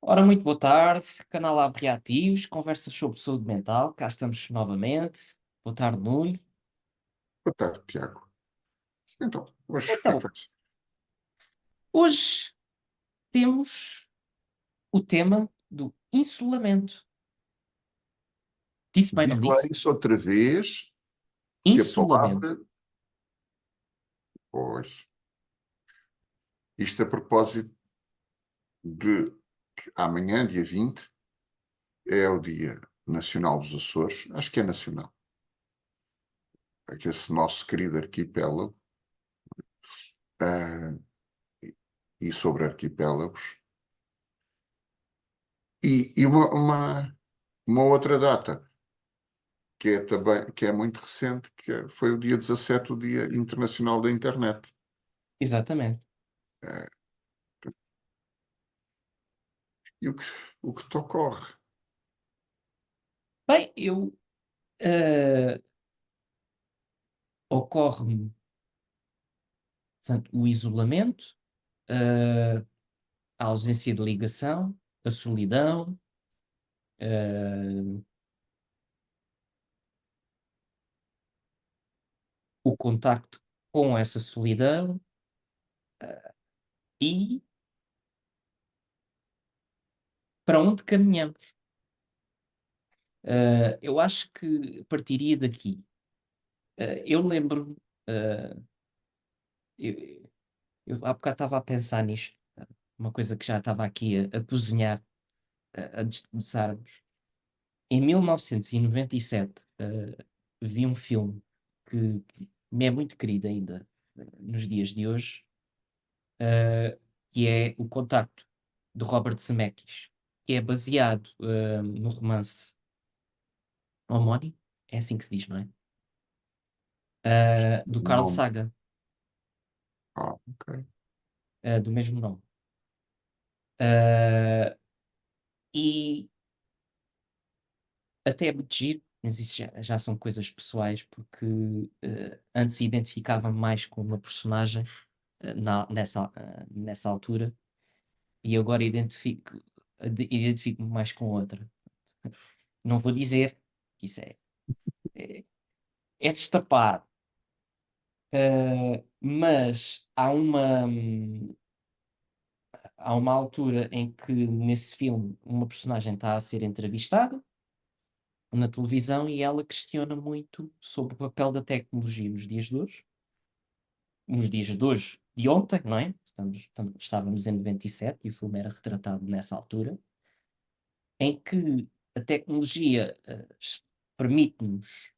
Ora, muito boa tarde, canal Lab Reativos, conversas sobre saúde mental, cá estamos novamente. Boa tarde, Nuno. Boa tarde, Tiago. Então, hoje o que é que Então, vai ser? hoje temos o tema do insolamento. Disse bem, não Diz lá disse? isso outra vez, que a Insolamento. palavra. Pois. Isto a propósito de que amanhã, dia 20, é o Dia Nacional dos Açores. Acho que é nacional. É que esse nosso querido arquipélago, ah, e sobre arquipélagos. E uma outra data, que é também, que é muito recente, foi o dia 17, o Dia Internacional da Internet. Exatamente. Ah, e o que te ocorre? Bem, eh, ocorre-me, portanto, o isolamento, a ausência de ligação, a solidão, eh, o contacto com essa solidão e para onde caminhamos. Eu acho que partiria daqui. Eu lembro-me, uh, eu, eu há bocado estava a pensar nisto, uma coisa que já estava aqui a cozinhar antes de começarmos. Em 1997, vi um filme que me é muito querido ainda nos dias de hoje, que é O Contacto, de Robert Zemeckis, que é baseado no romance homónimo, é assim que se diz, não é? Do Carl Não. Sagan, Ah, ok. do mesmo nome. Ah, e até é muito giro, mas isso já são coisas pessoais, porque antes identificava-me mais com uma personagem nessa altura, e agora identifico-me mais com outra. Não vou dizer que isso é, é destapar, mas há uma altura em que nesse filme uma personagem está a ser entrevistada na televisão e ela questiona muito sobre o papel da tecnologia nos dias de hoje, de ontem, não é? Estávamos em 97 e o filme era retratado nessa altura, em que a tecnologia permite-nos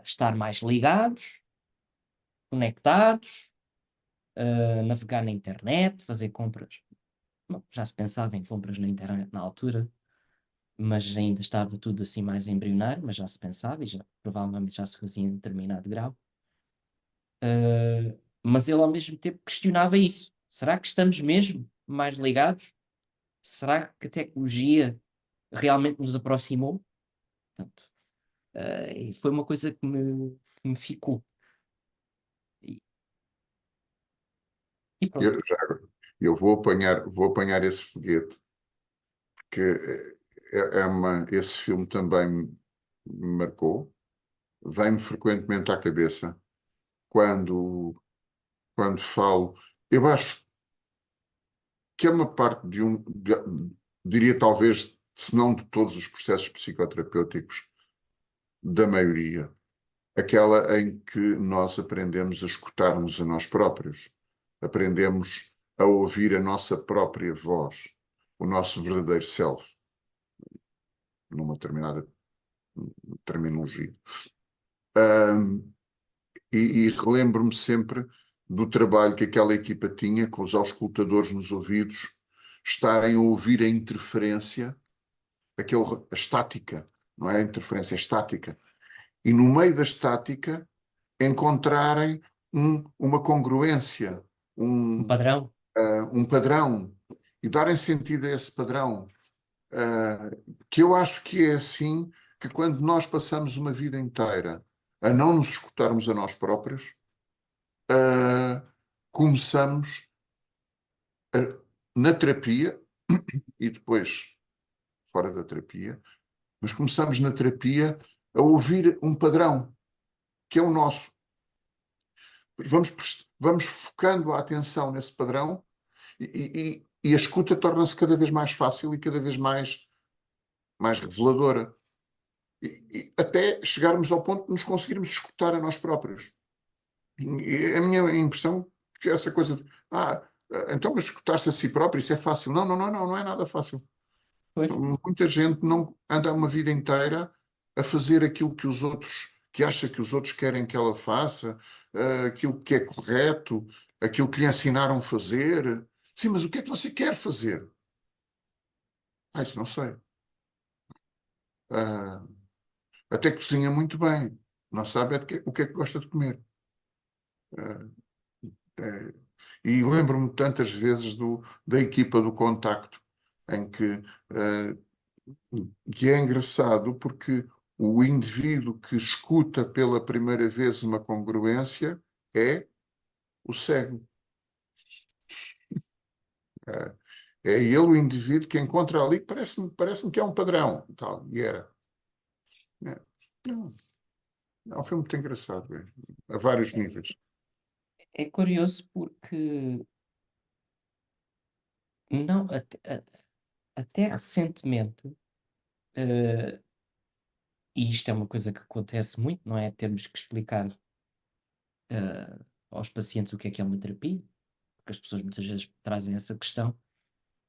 estar mais ligados, conectados, navegar na internet, fazer compras. Bom, já se pensava em compras na internet na altura, mas ainda estava tudo assim mais embrionário, mas já se pensava e provavelmente já se fazia em determinado grau. Mas ele ao mesmo tempo questionava isso. Será que estamos mesmo mais ligados? Será que a tecnologia realmente nos aproximou? Portanto, e foi uma coisa que me ficou. E, e pronto. Eu vou apanhar esse foguete, que esse filme também me marcou. Vem-me frequentemente à cabeça quando, quando falo. Eu acho que é uma parte diria talvez, se não de todos os processos psicoterapêuticos, da maioria. Aquela em que nós aprendemos a escutar-nos a nós próprios, aprendemos a ouvir a nossa própria voz, o nosso verdadeiro self, numa determinada terminologia. Um, e relembro-me sempre do trabalho que aquela equipa tinha com os auscultadores nos ouvidos, estarem a ouvir a interferência, a estática, não é? A interferência estática. E no meio da estática encontrarem uma congruência, Um um, padrão. um padrão, e darem sentido a esse padrão. Que eu acho que é assim que quando nós passamos uma vida inteira a não nos escutarmos a nós próprios, começamos na terapia, e depois fora da terapia, mas começamos na terapia a ouvir um padrão, que é o nosso. Vamos focando a atenção nesse padrão e a escuta torna-se cada vez mais fácil e cada vez mais reveladora. E até chegarmos ao ponto de nos conseguirmos escutar a nós próprios. E a minha impressão é que essa coisa de, então, mas escutar-se a si próprio, isso é fácil. Não, não, não, não, não é nada fácil. Pois, Muita gente não anda uma vida inteira a fazer aquilo que os outros, que acha que os outros querem que ela faça, aquilo que é correto, aquilo que lhe ensinaram a fazer. Sim, mas o que é que você quer fazer? Isso não sei. Ah, até cozinha muito bem. Não sabe o que é que gosta de comer. Ah, eh, e lembro-me tantas vezes da equipa do Contacto, em que é engraçado porque o indivíduo que escuta pela primeira vez uma congruência é o cego. É, é ele o indivíduo que encontra ali que parece-me que é um padrão. Tal, e era. É. Não, é um filme muito engraçado, a vários níveis. é curioso porque não, até recentemente, eh, e isto é uma coisa que acontece muito, não é? Temos que explicar eh, aos pacientes o que é uma terapia, porque as pessoas muitas vezes trazem essa questão.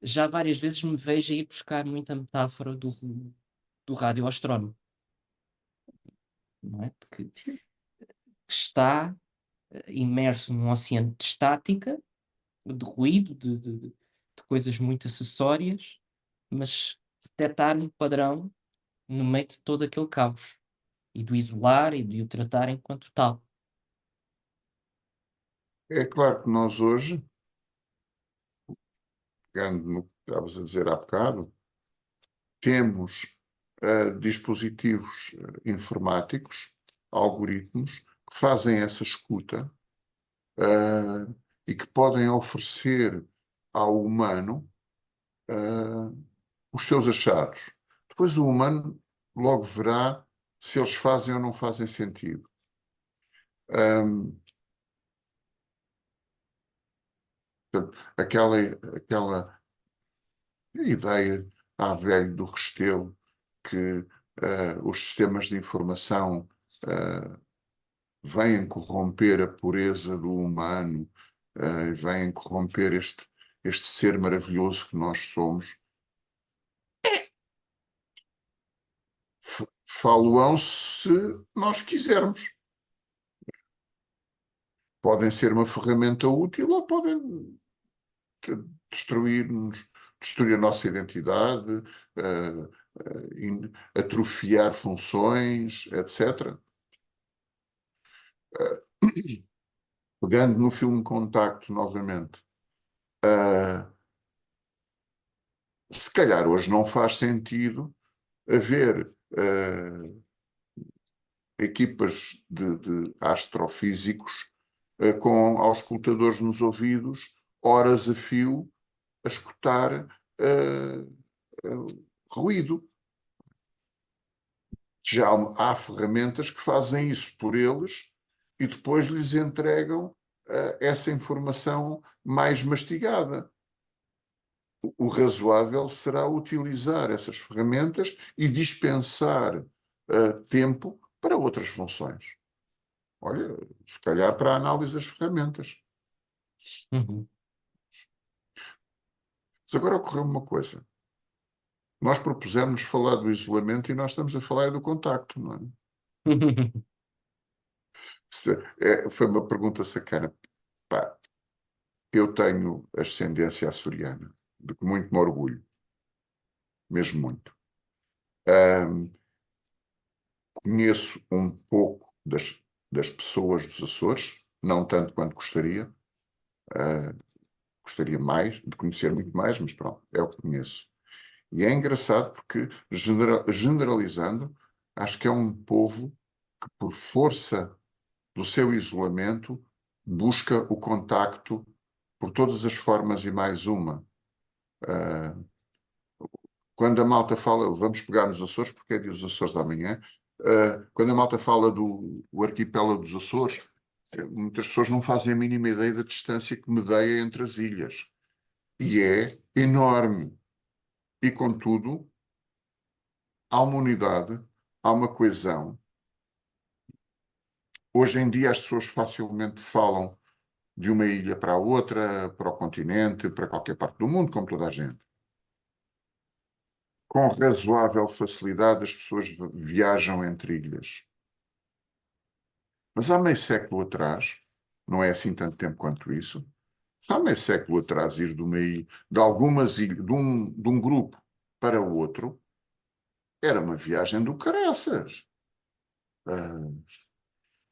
Já várias vezes me vejo a ir buscar muita metáfora do radioastrónomo, não é? Que Sim. está imerso num oceano de estática, de ruído, de coisas muito acessórias, mas detectar um padrão no meio de todo aquele caos e do isolar e de o tratar enquanto tal. É claro que nós hoje, pegando no que estavas a dizer há bocado, temos dispositivos informáticos, algoritmos, que fazem essa escuta e que podem oferecer ao humano os seus achados. Depois o humano logo verá se eles fazem ou não fazem sentido. Ahm, Portanto, aquela ideia à velho do Restelo que os sistemas de informação uh, vêm corromper a pureza do humano, vêm corromper este ser maravilhoso que nós somos. Falo-ão se nós quisermos. Podem ser uma ferramenta útil ou podem destruir-nos, destruir a nossa identidade, atrofiar funções, etc. Pegando no filme Contacto novamente, se calhar hoje não faz sentido haver equipas de astrofísicos com auscultadores nos ouvidos, horas a fio, a escutar ruído. Já há ferramentas que fazem isso por eles e depois lhes entregam essa informação mais mastigada. O razoável será utilizar essas ferramentas e dispensar tempo para outras funções. Olha, se calhar para a análise das ferramentas. Uhum. Mas agora ocorreu uma coisa. Nós propusemos falar do isolamento e nós estamos a falar do contacto, não é? Foi uma pergunta sacana. Pá, eu tenho ascendência açoriana, de que muito me orgulho, mesmo muito. Conheço um pouco das pessoas dos Açores, não tanto quanto gostaria. Gostaria mais, de conhecer muito mais, mas pronto, é o que conheço. E é engraçado porque, generalizando, acho que é um povo que, por força do seu isolamento, busca o contacto por todas as formas e mais uma. quando a malta fala, vamos pegar nos Açores, porque é dia dos Açores amanhã, quando a malta fala do o arquipélago dos Açores, muitas pessoas não fazem a mínima ideia da distância que medeia entre as ilhas. E é enorme. E, contudo, há uma unidade, há uma coesão. Hoje em dia as pessoas facilmente falam de uma ilha para a outra, para o continente, para qualquer parte do mundo, como toda a gente. Com razoável facilidade as pessoas viajam entre ilhas. Mas há meio século atrás, não é assim tanto tempo quanto isso, há meio século atrás ir de uma ilha, de algumas ilhas, de um grupo para outro, era uma viagem do caraças. Ah,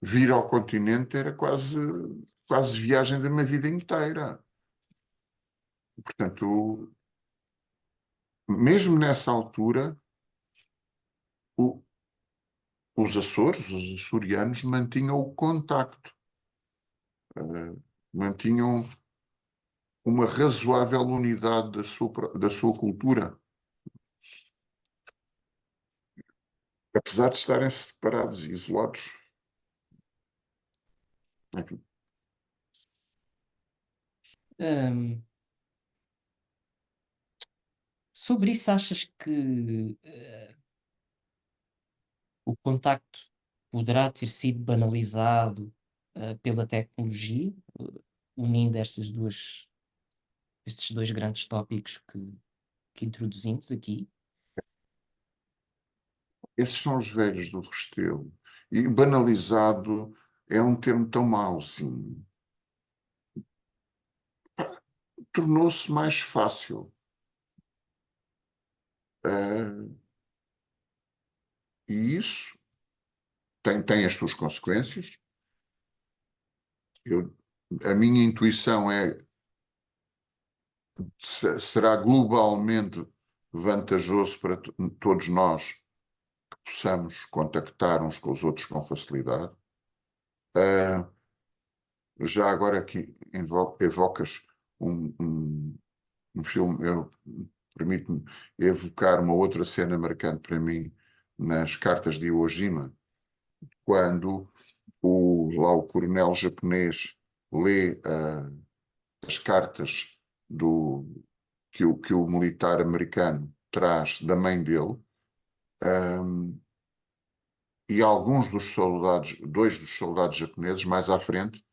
vir ao continente era quase viagem de uma vida inteira. Portanto, mesmo nessa altura, o- os Açores, os açorianos, mantinham o contacto, mantinham uma razoável unidade da sua cultura, apesar de estarem separados e isolados. Enfim, Hum, sobre isso, achas que o contacto poderá ter sido banalizado pela tecnologia, unindo estes dois grandes tópicos que introduzimos aqui? esses são os velhos do Restelo. E banalizado é um termo tão mau, sim. Tornou-se mais fácil. Ah, e isso tem as suas consequências. Eu, a minha intuição é será globalmente vantajoso para todos nós que possamos contactar uns com os outros com facilidade. Ah, já agora aqui evocas um filme, permite-me evocar uma outra cena marcante para mim nas cartas de Iwo Jima, quando lá o coronel japonês lê as cartas que o militar americano traz da mãe dele, e alguns dos soldados, dois dos soldados japoneses, mais à frente,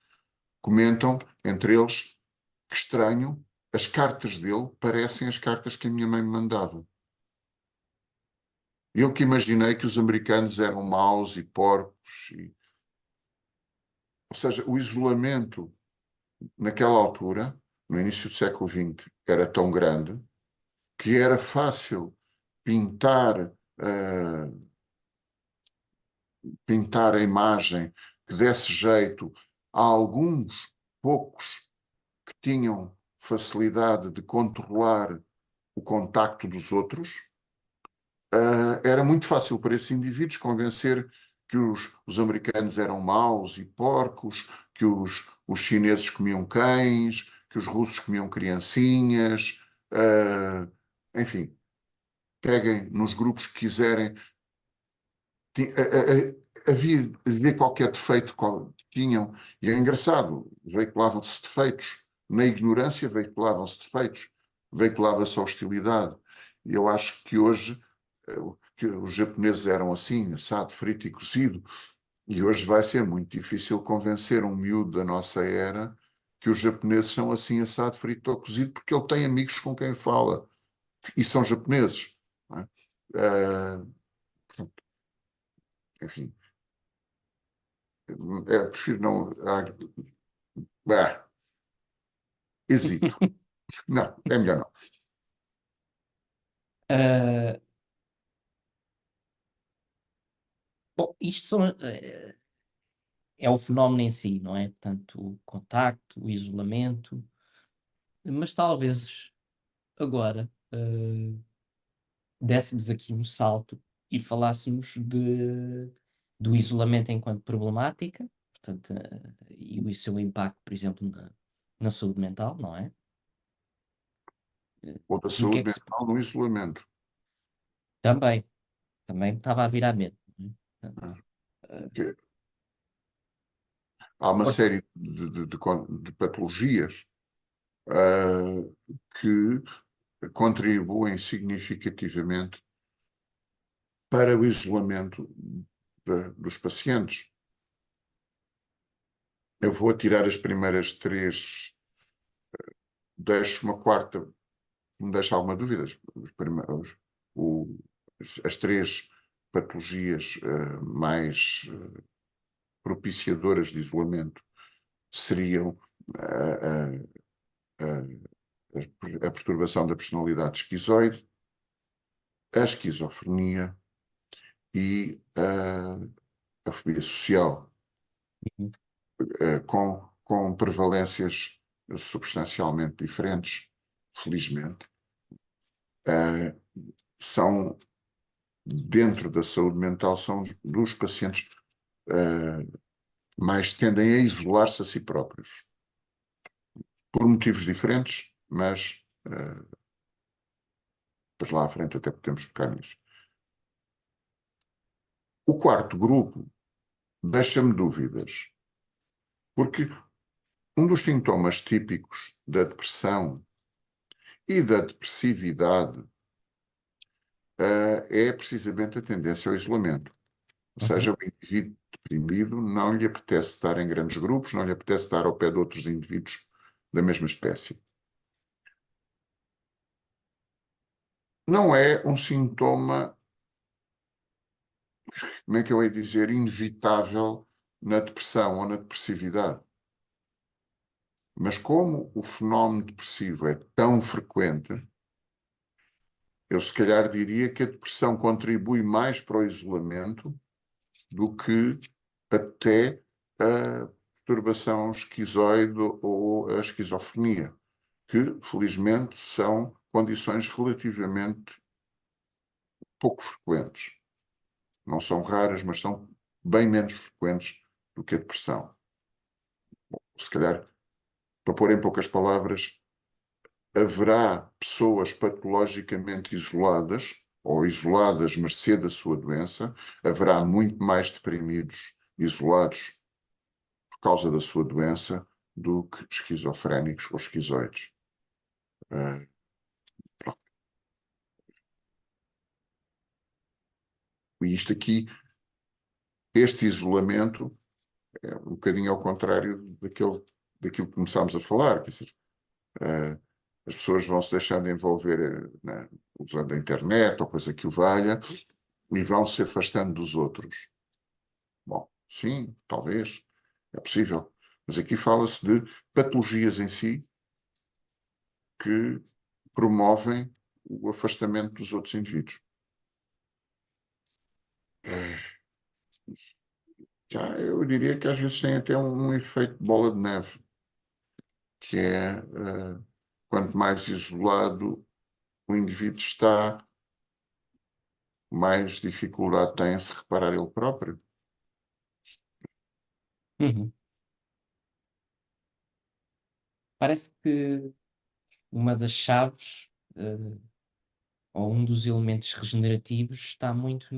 comentam entre eles que estranho, as cartas dele parecem as cartas que a minha mãe me mandava. Eu que imaginei que os americanos eram maus e porcos, ou seja, o isolamento naquela altura, no início do século XX, era tão grande que era fácil pintar, pintar a imagem que desse jeito a alguns poucos que tinham facilidade de controlar o contacto dos outros. Era muito fácil para esses indivíduos convencer que os americanos eram maus e porcos, que os chineses comiam cães, que os russos comiam criancinhas, enfim, peguem nos grupos que quiserem. Havia qualquer defeito que tinham, e é engraçado, veiculavam-se defeitos, na ignorância veiculavam-se defeitos, veiculava-se a hostilidade. E eu acho que hoje que os japoneses eram assim, assado, frito e cozido, e hoje vai ser muito difícil convencer um miúdo da nossa era que os japoneses são assim, assado, frito ou cozido, porque ele tem amigos com quem fala, e são japoneses. Não é? Ah, enfim, prefiro não. Hesito. Não, é melhor não. Ah, bom, é o fenómeno em si, não é? Portanto, o contacto, o isolamento, mas talvez agora dessemos aqui um salto e falássemos do isolamento enquanto problemática, portanto, e o seu impacto, por exemplo, na saúde mental, não é? Ou da No que saúde é que se. mental no isolamento. Também, também me estava a vir à mente. Não Ah, é? que há uma Força. série de patologias que contribuem significativamente para o isolamento dos pacientes. Eu vou tirar as primeiras três, deixo uma quarta, me deixa alguma dúvida. O- as três patologias mais propiciadoras de isolamento seriam a, a perturbação da personalidade esquizoide, a esquizofrenia e a fobia social, Uhum. com prevalências substancialmente diferentes, felizmente. São, dentro da saúde mental, são dos pacientes mais tendem a isolar-se a si próprios, por motivos diferentes, mas depois lá à frente até podemos tocar nisso. O quarto grupo deixa-me dúvidas, porque um dos sintomas típicos da depressão e da depressividade é precisamente a tendência ao isolamento. Ou Uhum. seja, o indivíduo deprimido não lhe apetece estar em grandes grupos, não lhe apetece estar ao pé de outros indivíduos da mesma espécie. Não é um sintoma, como é que eu ia dizer, inevitável na depressão ou na depressividade. Mas como o fenómeno depressivo é tão frequente, eu se calhar diria que a depressão contribui mais para o isolamento do que até a perturbação esquizoide ou a esquizofrenia, que felizmente são condições relativamente pouco frequentes. Não são raras, mas são bem menos frequentes do que a depressão. Se calhar, para pôr em poucas palavras, haverá pessoas patologicamente isoladas ou isoladas mercê da sua doença, haverá muito mais deprimidos isolados por causa da sua doença do que esquizofrénicos ou esquizoides. Uh, e isto aqui, este isolamento, é um bocadinho ao contrário daquilo que começámos a falar, quer dizer, uh, as pessoas vão se deixando envolver usando a internet ou coisa que o valha e vão se afastando dos outros. Bom, sim, talvez, é possível. Mas aqui fala-se de patologias em si que promovem o afastamento dos outros indivíduos. Já eu diria que às vezes tem até um efeito de bola de neve, que é quanto mais isolado o indivíduo está, mais dificuldade tem em se reparar ele próprio. Uhum. Parece que uma das chaves, ou um dos elementos regenerativos está muito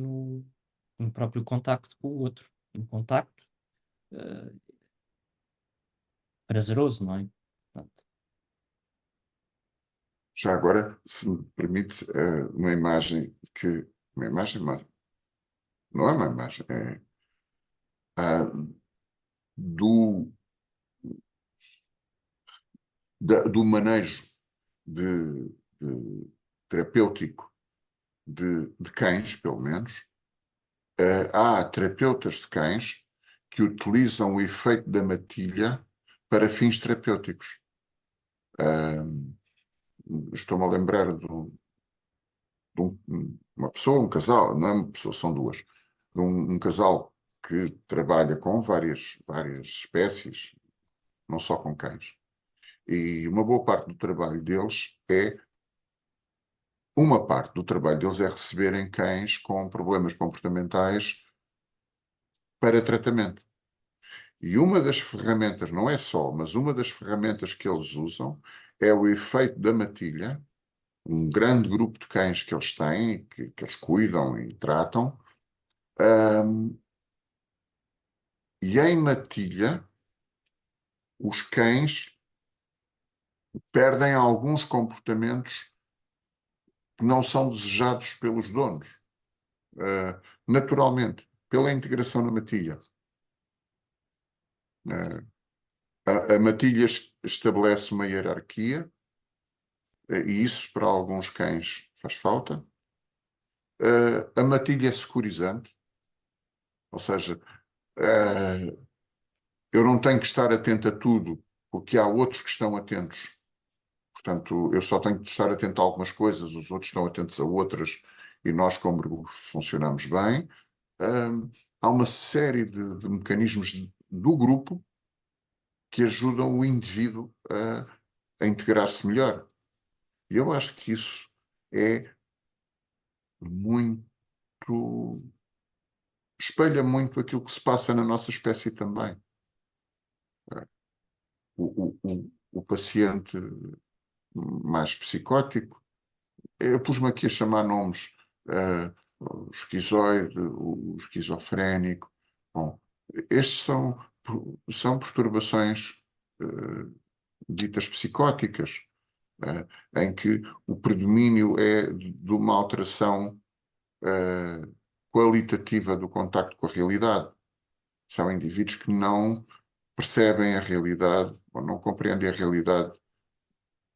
no próprio contacto com o outro. No contacto, eh, prazeroso, não é? Pronto. Já agora, se me permite, uma imagem que. Uma imagem, mas não é uma imagem, é do, do manejo de terapêutico de cães, pelo menos. Há terapeutas de cães que utilizam o efeito da matilha para fins terapêuticos. Estou-me a lembrar uma pessoa, um casal, não é uma pessoa, são duas, um casal que trabalha com várias espécies, não só com cães. E uma parte do trabalho deles é receberem cães com problemas comportamentais para tratamento. E uma das ferramentas, não é só, mas uma das ferramentas que eles usam é o efeito da matilha um grande grupo de cães que eles têm, que eles cuidam e tratam, ahm, e em matilha, os cães perdem alguns comportamentos que não são desejados pelos donos, naturalmente, pela integração na matilha. Ah, a matilha estabelece uma hierarquia, e isso para alguns cães faz falta. A matilha é securizante, ou seja, eu não tenho que estar atento a tudo, porque há outros que estão atentos. Portanto, eu só tenho que estar atento a algumas coisas, os outros estão atentos a outras, e nós, como grupo, funcionamos bem. Há uma série de mecanismos do grupo que ajudam o indivíduo a integrar-se melhor. E eu acho que isso é muito, espelha muito aquilo que se passa na nossa espécie também. O paciente mais psicótico, eu pus-me aqui a chamar nomes, o esquizoide, o esquizofrénico. Bom, estes são perturbações ditas psicóticas, em que o predomínio é de uma alteração qualitativa do contacto com a realidade. São indivíduos que não percebem a realidade ou não compreendem a realidade,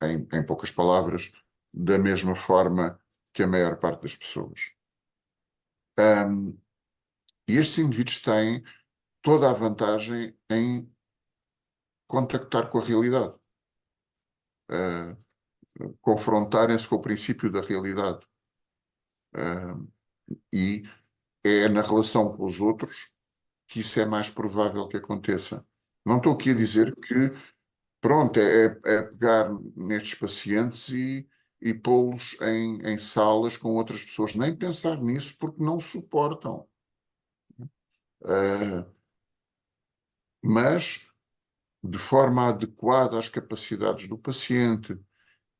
em poucas palavras, da mesma forma que a maior parte das pessoas. E estes indivíduos têm toda a vantagem em contactar com a realidade, confrontarem-se com o princípio da realidade. E é na relação com os outros que isso é mais provável que aconteça. Não estou aqui a dizer que, pronto, é pegar nestes pacientes e pô-los em salas com outras pessoas, nem pensar nisso porque não suportam. Mas de forma adequada às capacidades do paciente,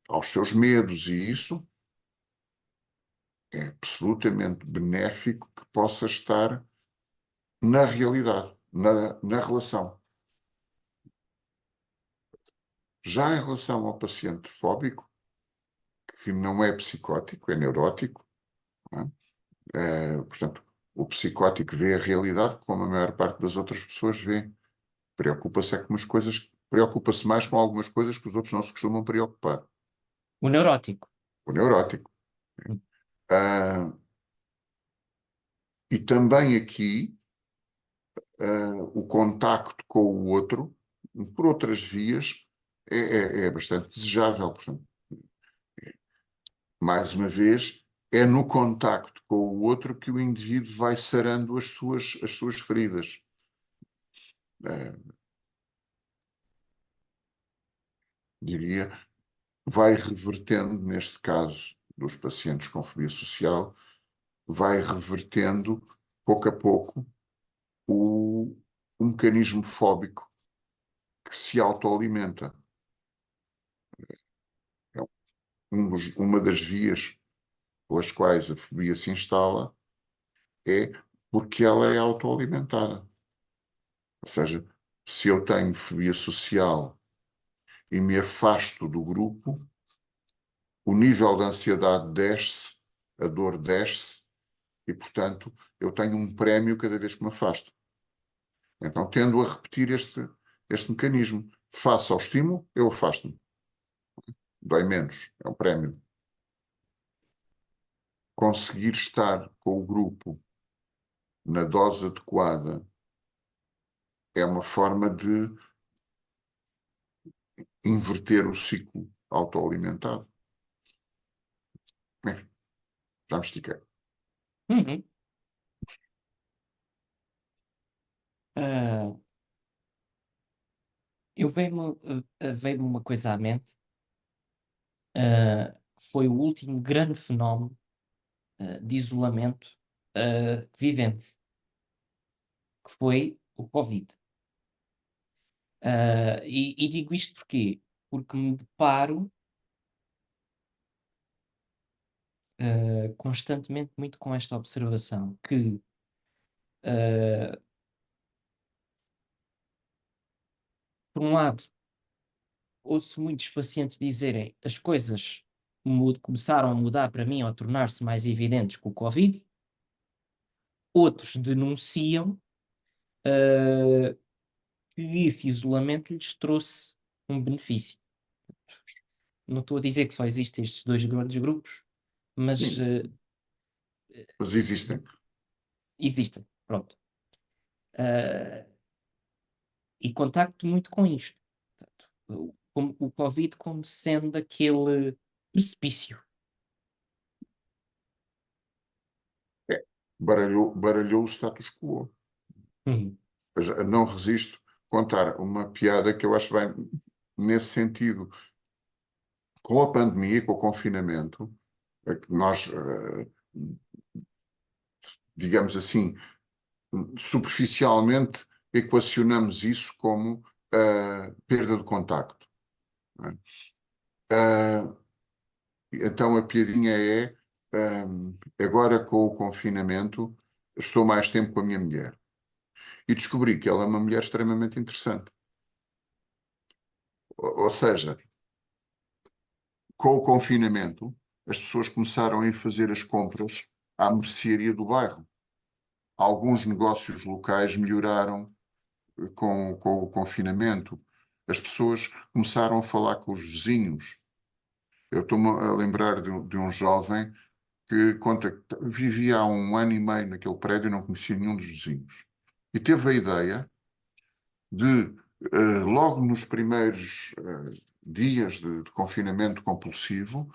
aos seus medos, e isso é absolutamente benéfico que possa estar na realidade, na relação. Já em relação ao paciente fóbico, que não é psicótico, é neurótico, não é? Portanto, o psicótico vê a realidade como a maior parte das outras pessoas vê. Preocupa-se com umas coisas, preocupa-se mais com algumas coisas que os outros não se costumam preocupar. O neurótico. O neurótico. Hum. Ah, e também aqui, o contacto com o outro, por outras vias, é bastante desejável. Portanto, mais uma vez, é no contacto com o outro que o indivíduo vai sarando as suas feridas. Diria, vai revertendo, neste caso dos pacientes com fobia social, vai revertendo, pouco a pouco, o mecanismo fóbico que se autoalimenta. É uma das vias pelas quais a fobia se instala é porque ela é autoalimentada. Ou seja, se eu tenho fobia social e me afasto do grupo, o nível de ansiedade desce, a dor desce e, portanto, eu tenho um prémio cada vez que me afasto. Então, tendo a repetir este mecanismo. Face ao estímulo, eu afasto-me. Dói menos, é um prémio. Conseguir estar com o grupo na dose adequada é uma forma de inverter o ciclo autoalimentado. Enfim, já me estiquei. Uhum. Ah, veio-me uma coisa à mente. Foi o último grande fenómeno, de isolamento, que vivemos, que foi o Covid. E digo isto porquê? Porque me deparo constantemente muito com esta observação que, uh, por um lado, ouço muitos pacientes dizerem as coisas começaram a mudar para mim ou a tornar-se mais evidentes com o Covid. Outros denunciam uh, que esse isolamento lhes trouxe um benefício. Não estou a dizer que só existem estes dois grandes grupos, mas Sim, mas existem. existem. Pronto. Uh, e contacto muito com isto. Portanto, o Covid como sendo aquele precipício. É. Baralhou o status quo. Uhum. Mas não resisto a contar uma piada que eu acho bem nesse sentido. Com a pandemia, com o confinamento, é que nós, digamos assim, superficialmente equacionamos isso como perda de contacto. Não é? Ah, então a piadinha é, agora com o confinamento, estou mais tempo com a minha mulher. E descobri que ela é uma mulher extremamente interessante. Ou seja, com o confinamento, as pessoas começaram a ir fazer as compras à mercearia do bairro. Alguns negócios locais melhoraram com o confinamento. As pessoas começaram a falar com os vizinhos. Eu estou-me a lembrar de um jovem que conta que vivia há 1 ano e meio naquele prédio e não conhecia nenhum dos vizinhos. E teve a ideia de, logo nos primeiros dias de confinamento compulsivo,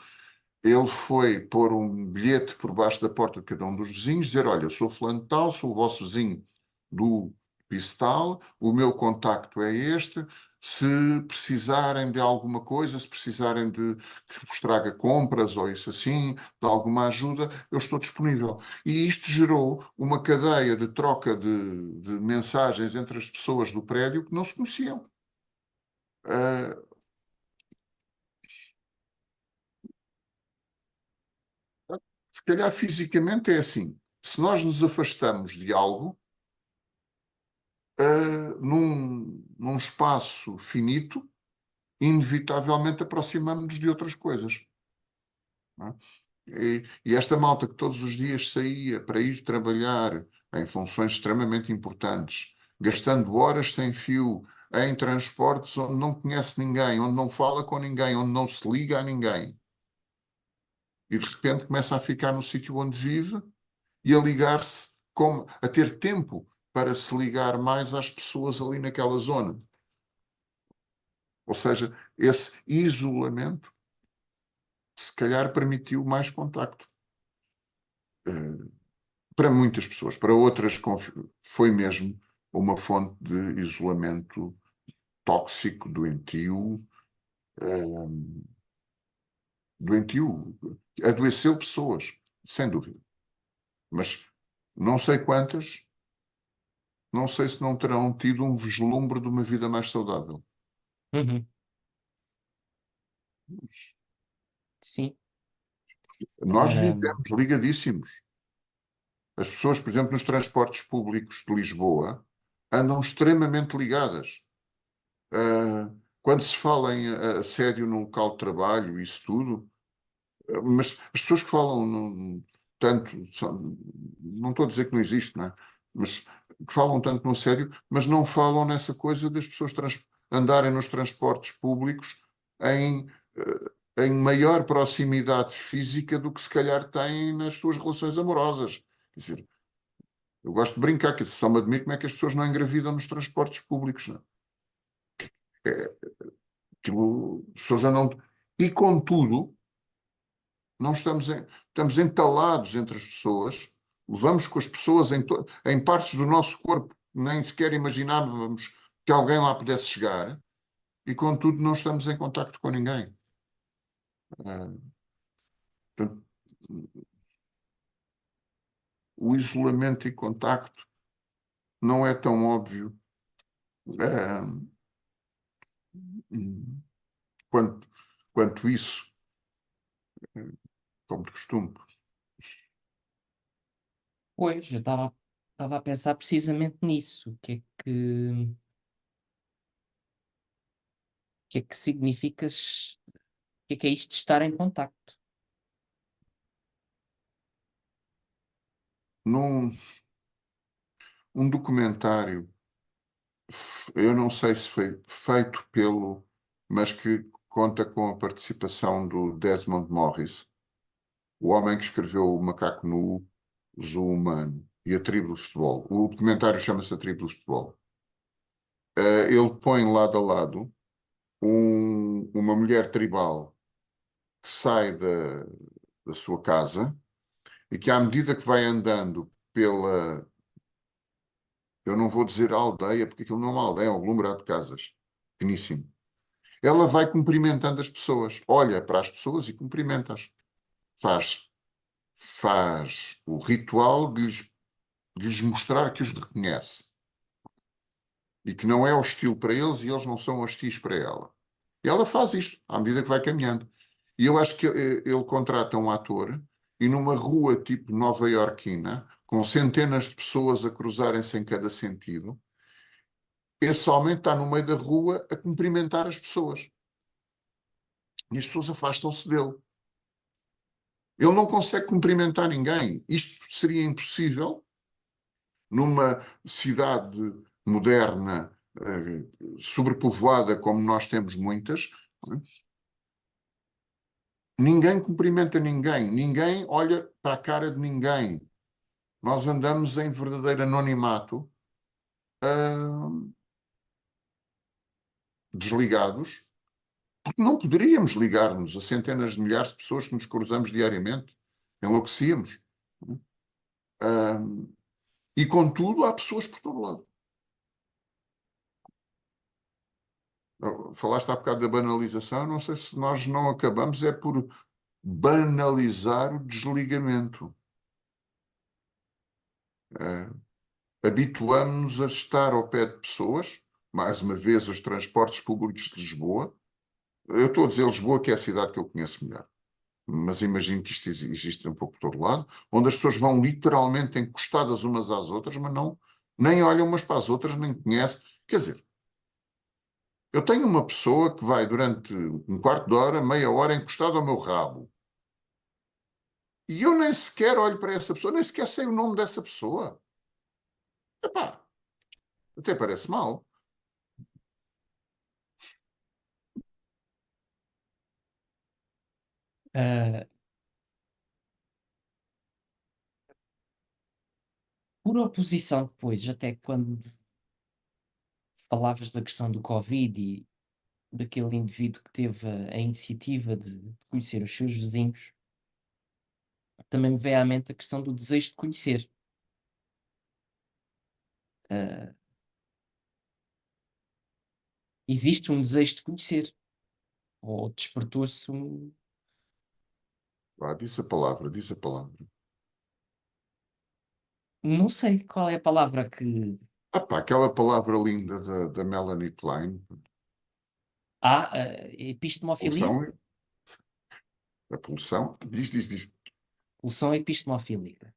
ele foi pôr um bilhete por baixo da porta de cada um dos vizinhos, dizer: olha, eu sou fulano de tal, sou o vosso vizinho do piso tal, o meu contacto é este, se precisarem de alguma coisa, se precisarem de que vos traga compras ou isso assim, de alguma ajuda, eu estou disponível. E isto gerou uma cadeia de troca de mensagens entre as pessoas do prédio que não se conheciam. Uh, Se calhar fisicamente é assim. Se nós nos afastamos de algo, num espaço finito, inevitavelmente aproximamos-nos de outras coisas. Não é? E esta malta que todos os dias saía para ir trabalhar em funções extremamente importantes, gastando horas sem fio em transportes onde não conhece ninguém, onde não fala com ninguém, onde não se liga a ninguém, e de repente começa a ficar no sítio onde vive e a ligar-se, a ter tempo para se ligar mais às pessoas ali naquela zona. Ou seja, esse isolamento se calhar permitiu mais contacto. Para muitas pessoas, para outras foi mesmo uma fonte de isolamento tóxico, doentio, doentio, adoeceu pessoas, sem dúvida. Mas não sei quantas, não sei se não terão tido um vislumbre de uma vida mais saudável. Uhum. Sim. Nós Um, vivemos ligadíssimos. As pessoas, por exemplo, nos transportes públicos de Lisboa, andam extremamente ligadas. Quando se fala em assédio no local de trabalho, isso tudo, mas as pessoas que falam tanto, não estou a dizer que não existe, não é? Mas que falam tanto no assédio, mas não falam nessa coisa das pessoas andarem nos transportes públicos em, em maior proximidade física do que se calhar têm nas suas relações amorosas. Quer dizer, eu gosto de brincar, que só me admiro como é que as pessoas não engravidam nos transportes públicos, não é? As pessoas andam. E contudo, não estamos entalados entre as pessoas, levamos com as pessoas em partes do nosso corpo, nem sequer imaginávamos que alguém lá pudesse chegar, e contudo não estamos em contacto com ninguém. Ah, portanto, o isolamento e contacto não é tão óbvio ah, quanto, quanto isso, como de costume. Pois, eu estava a pensar precisamente nisso. O que é que significa, o que é isto de estar em contacto? Num um documentário, eu não sei se foi feito mas que conta com a participação do Desmond Morris, o homem que escreveu O Macaco Nu, o Zoo Humano e a Tribo do Futebol. O documentário chama-se A Tribo do Futebol. Ele põe lado a lado uma mulher tribal que sai da sua casa e que, à medida que vai andando eu não vou dizer aldeia, porque aquilo não é uma aldeia, é um aglomerado de casas, pequeníssimo. Ela vai cumprimentando as pessoas, olha para as pessoas e cumprimenta-as. Faz, faz o ritual de lhes mostrar que os reconhece e que não é hostil para eles e eles não são hostis para ela. E ela faz isto à medida que vai caminhando. E eu acho que ele contrata um ator e numa rua tipo nova-iorquina, com centenas de pessoas a cruzarem-se em cada sentido, esse homem está no meio da rua a cumprimentar as pessoas. E as pessoas afastam-se dele. Ele não consegue cumprimentar ninguém. Isto seria impossível numa cidade moderna, sobrepovoada como nós temos muitas. Ninguém cumprimenta ninguém, ninguém olha para a cara de ninguém. Nós andamos em verdadeiro anonimato, desligados, porque não poderíamos ligar-nos a centenas de milhares de pessoas que nos cruzamos diariamente. Enlouquecíamos. E, contudo, há pessoas por todo lado. Falaste há bocado da banalização, não sei se nós não acabamos é por banalizar o desligamento. Habituamos-nos a estar ao pé de pessoas, mais uma vez os transportes públicos de Lisboa. Eu estou a dizer Lisboa, que é a cidade que eu conheço melhor, mas imagino que isto existe um pouco por todo lado, onde as pessoas vão literalmente encostadas umas às outras, mas não, nem olham umas para as outras, nem conhecem. Quer dizer, eu tenho uma pessoa que vai durante um quarto de hora, meia hora, encostada ao meu rabo. E eu nem sequer olho para essa pessoa, nem sequer sei o nome dessa pessoa. Epá, até parece mal. Ah, por oposição, depois, até quando falavas da questão do Covid e daquele indivíduo que teve a iniciativa de conhecer os seus vizinhos, também me veio à mente a questão do desejo de conhecer. Ah, existe um desejo de conhecer, ou despertou-se um. Vá, diz a palavra, diz a palavra. Não sei qual é a palavra que. Ah pá, aquela palavra linda da Melanie Klein, Epistemofilia? pulsão, a pulsão, diz. Pulsão epistemofílica.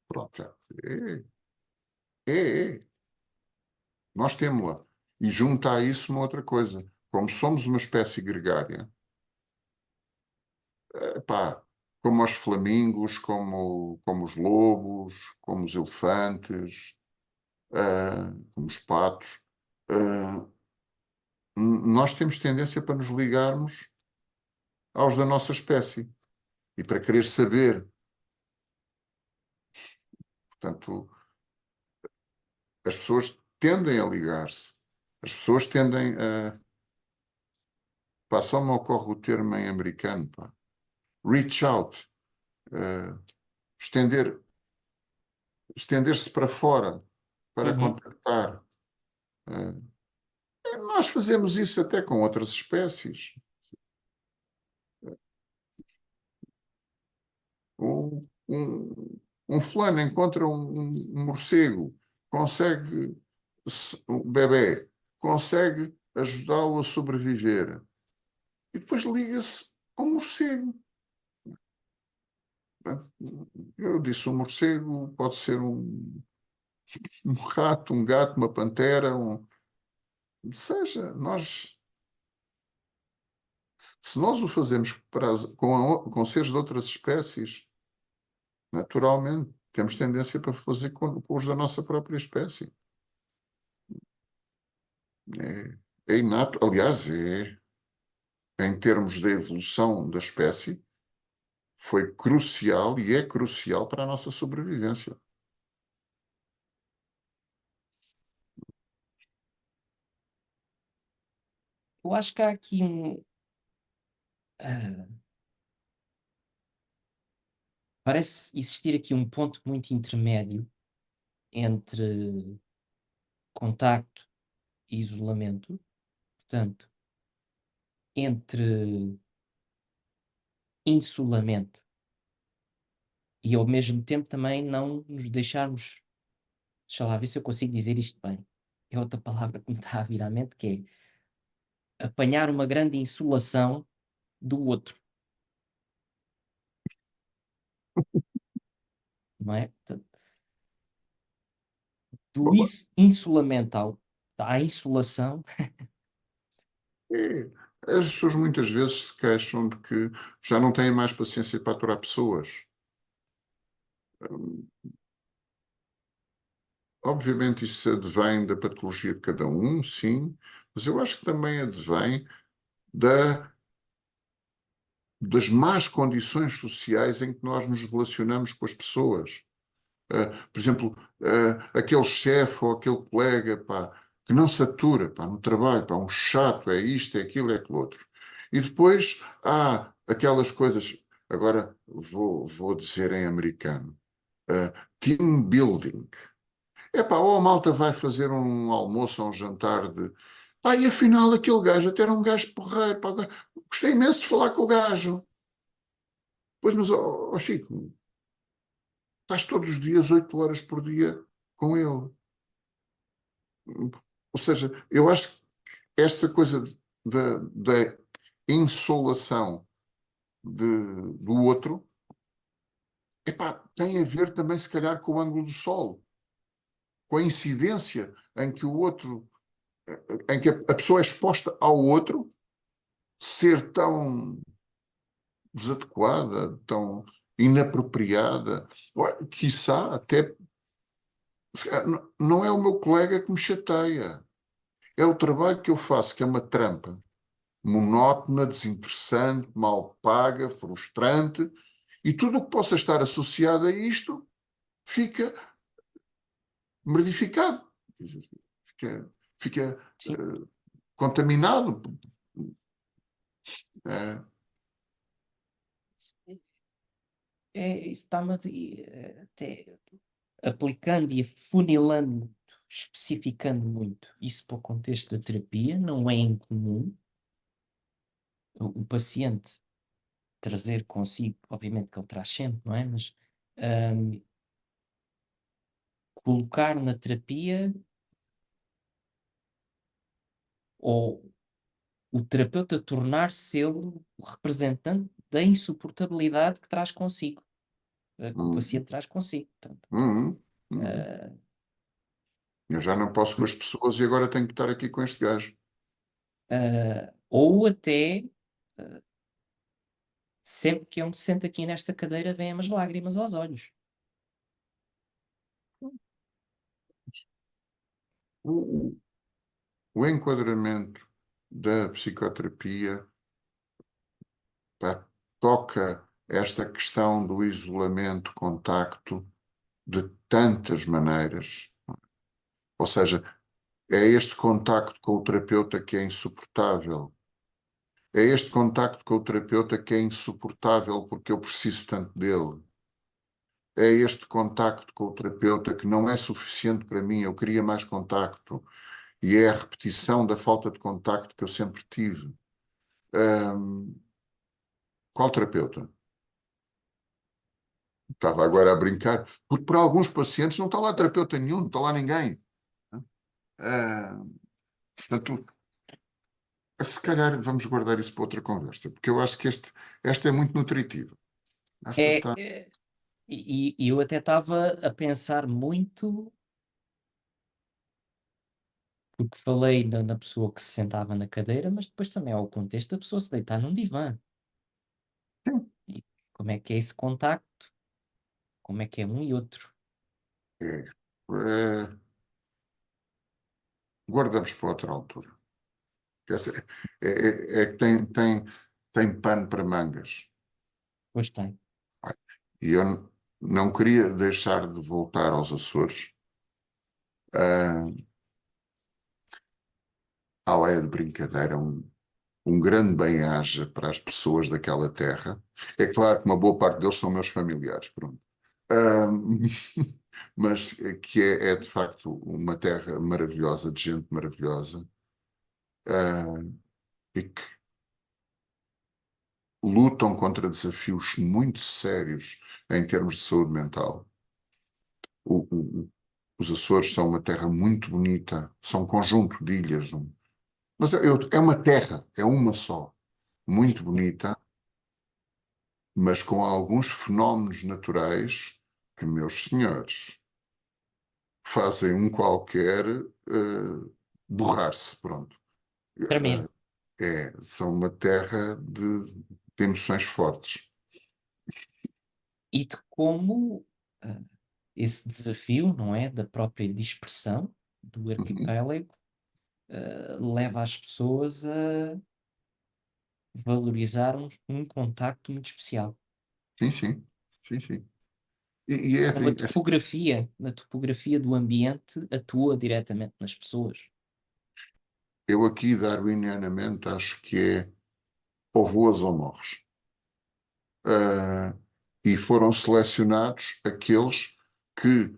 Pronto, é. Nós temos-la. E junta a isso uma outra coisa. Como somos uma espécie gregária, pá, como os flamingos, como os lobos, como os elefantes, como os patos, ah, nós temos tendência para nos ligarmos aos da nossa espécie e para querer saber. Portanto, as pessoas tendem a ligar-se. As pessoas tendem a. Pá, só me ocorre o termo em americano, pá. Reach out. eh, estender, estender-se para fora, para Uhum. contactar. Eh, nós fazemos isso até com outras espécies. Um fulano encontra um morcego, consegue, um bebê, consegue ajudá-lo a sobreviver. E depois liga-se ao morcego. Eu disse um morcego, pode ser um rato, um gato, uma pantera, seja, se nós o fazemos com seres de outras espécies, naturalmente, temos tendência para fazer com os da nossa própria espécie. É inato, aliás, em termos de evolução da espécie, foi crucial e é crucial para a nossa sobrevivência. Eu acho que há aqui ah, parece existir aqui um ponto muito intermédio entre contacto e isolamento, portanto, entre insulamento e ao mesmo tempo também não nos deixarmos, deixa lá ver se eu consigo dizer isto bem. É outra palavra que me está a vir à mente, que é apanhar uma grande insolação do outro, não é? Portanto, do insulamento à insolação. É, as pessoas muitas vezes se queixam de que já não têm mais paciência para aturar pessoas. Obviamente isso advém da patologia de cada um, sim, mas eu acho que também advém das más condições sociais em que nós nos relacionamos com as pessoas. Por exemplo, aquele chefe ou aquele colega, pá, que não se atura, pá, no trabalho, pá, um chato, é isto, é aquilo, é aquilo outro. E depois há aquelas coisas, agora vou dizer em americano, team building. Epá, ou a malta vai fazer um almoço ou um jantar de. Pá, e afinal aquele gajo até era um gajo porreiro, pá, gostei imenso de falar com o gajo. Pois, mas, Chico, estás todos os dias, 8 horas por dia com ele. Ou seja, eu acho que esta coisa da insolação do outro, epá, tem a ver também, se calhar, com o ângulo do sol, com a incidência em que o outro, em que a pessoa é exposta ao outro ser tão desadequada, tão inapropriada, quiçá até. Não é o meu colega que me chateia, é o trabalho que eu faço, que é uma trampa monótona, desinteressante, mal paga, frustrante, e tudo o que possa estar associado a isto fica modificado, fica Sim, contaminado. É, isso está-me até aplicando e afunilando muito, especificando muito isso para o contexto da terapia, não é incomum o paciente trazer consigo, obviamente que ele traz sempre, não é? Mas hum, colocar na terapia ou o terapeuta tornar-se ele o representante da insuportabilidade que traz consigo, que o hum, paciente traz consigo. Portanto, hum, hum. uh, Eu já não posso com as pessoas e agora tenho que estar aqui com este gajo. ou até sempre que eu me sento aqui nesta cadeira, vêm as lágrimas aos olhos. O, o enquadramento da psicoterapia, pá, toca esta questão do isolamento, contacto, de tantas maneiras. Ou seja, é este contacto com o terapeuta que é insuportável. É este contacto com o terapeuta que é insuportável porque eu preciso tanto dele. É este contacto com o terapeuta que não é suficiente para mim, eu queria mais contacto. E é a repetição da falta de contacto que eu sempre tive. Ahm, qual terapeuta? Estava agora a brincar, porque para alguns pacientes não está lá terapeuta nenhum, não está lá ninguém. Ah, portanto, se calhar vamos guardar isso para outra conversa, porque eu acho que esta é muito nutritiva. Acho que tu É, tá... e eu até estava a pensar muito, porque falei na pessoa que se sentava na cadeira, mas depois também há o contexto da pessoa se deitar num divã. E como é que é esse contacto? Como é que é um e outro? É, é, guardamos para outra altura. Essa- é que tem pano para mangas. Pois tem. E eu não queria deixar de voltar aos Açores. Ah, Além de brincadeira, um grande bem-aja para as pessoas daquela terra. É claro que uma boa parte deles são meus familiares, pronto. Ah, mas que é de facto uma terra maravilhosa, de gente maravilhosa, ah, e que lutam contra desafios muito sérios em termos de saúde mental. O- o- os Açores são uma terra muito bonita, são um conjunto de ilhas, mas é uma terra, é uma só, muito bonita, mas com alguns fenómenos naturais que, meus senhores, fazem um qualquer borrar-se, pronto. Tremer. São uma terra de emoções fortes. E de como ah, esse desafio, não é, da própria dispersão do Uhum. arquipélago, leva as pessoas a valorizar um contacto muito especial. Sim, sim, sim, sim. E é, Como a assim, topografia, na topografia do ambiente, atua diretamente nas pessoas. eu aqui, darwinianamente, acho que é ou voas ou morres. Ah, e foram selecionados aqueles que,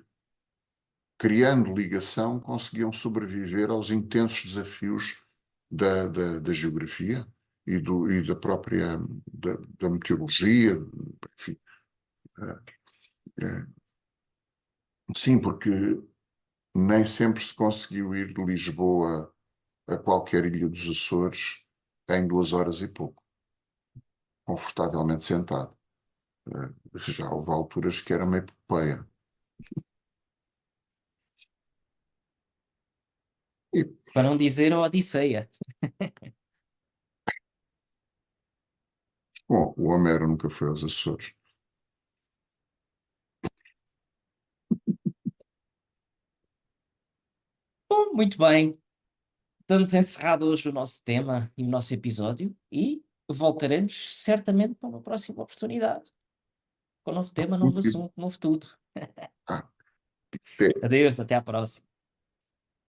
criando ligação, conseguiam sobreviver aos intensos desafios da geografia e da própria da meteorologia, enfim. ah, é, sim, porque nem sempre se conseguiu ir de Lisboa a qualquer ilha dos Açores em 2 horas e pouco, confortavelmente sentado. Já houve alturas que era uma epopeia. E, Para não dizer a Odisseia. bom, o Homero nunca foi aos Açores. Bom, muito bem. Estamos encerrado hoje o nosso tema e o nosso episódio e voltaremos certamente para uma próxima oportunidade. Com um novo tema, novo assunto, novo tudo. Ah, até Adeus, até à próxima.